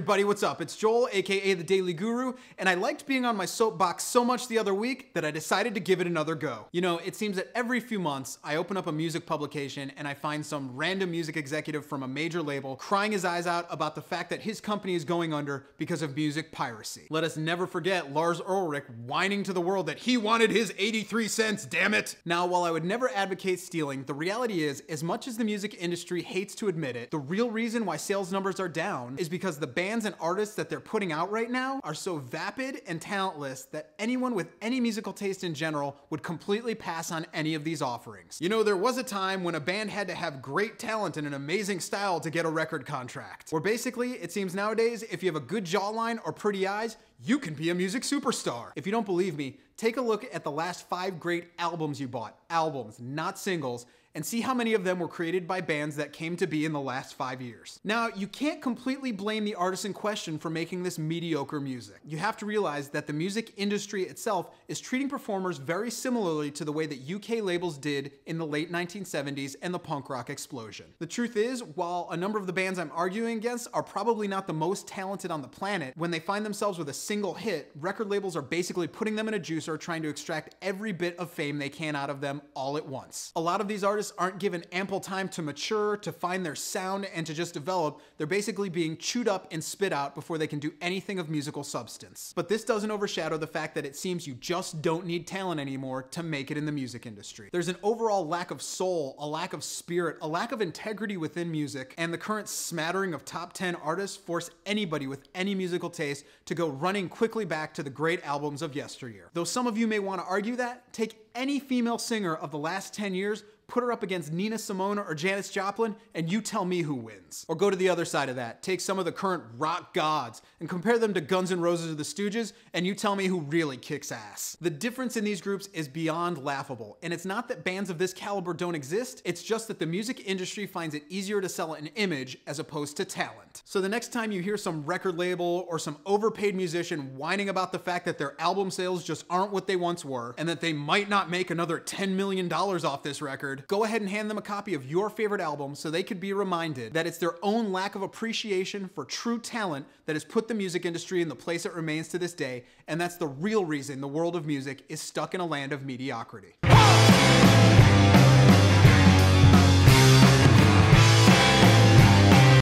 everybody, what's up? It's Joel, aka The Daily Guru, and I liked being on my soapbox so much the other week that I decided to give it another go. You know, it seems that every few months I open up a music publication and I find some random music executive from a major label crying his eyes out about the fact that his company is going under because of music piracy. Let us never forget Lars Ulrich whining to the world that he wanted his 83 cents, damn it! Now, while I would never advocate stealing, the reality is, as much as the music industry hates to admit it, the real reason why sales numbers are down is because the bands and artists that they're putting out right now are so vapid and talentless that anyone with any musical taste in general would completely pass on any of these offerings. You know, there was a time when a band had to have great talent and an amazing style to get a record contract. Where basically, it seems nowadays, if you have a good jawline or pretty eyes, you can be a music superstar. If you don't believe me, take a look at the last 5 great albums you bought. Albums, not singles, and see how many of them were created by bands that came to be in the last 5 years. Now, you can't completely blame the artist in question for making this mediocre music. You have to realize that the music industry itself is treating performers very similarly to the way that UK labels did in the late 1970s and the punk rock explosion. The truth is, while a number of the bands I'm arguing against are probably not the most talented on the planet, when they find themselves with a single hit, record labels are basically putting them in a juicer trying to extract every bit of fame they can out of them all at once. A lot of these artists aren't given ample time to mature, to find their sound, and to just develop. They're basically being chewed up and spit out before they can do anything of musical substance. But this doesn't overshadow the fact that it seems you just don't need talent anymore to make it in the music industry. There's an overall lack of soul, a lack of spirit, a lack of integrity within music, and the current smattering of top 10 artists force anybody with any musical taste to go running quickly back to the great albums of yesteryear. Though some of you may want to argue that, take any female singer of the last 10 years, put her up against Nina Simone or Janis Joplin, and you tell me who wins. Or go to the other side of that. Take some of the current rock gods and compare them to Guns N' Roses or the Stooges, and you tell me who really kicks ass. The difference in these groups is beyond laughable, and it's not that bands of this caliber don't exist, it's just that the music industry finds it easier to sell an image as opposed to talent. So the next time you hear some record label or some overpaid musician whining about the fact that their album sales just aren't what they once were, and that they might not make another $10 million off this record, go ahead and hand them a copy of your favorite album so they could be reminded that it's their own lack of appreciation for true talent that has put the music industry in the place it remains to this day, and that's the real reason the world of music is stuck in a land of mediocrity.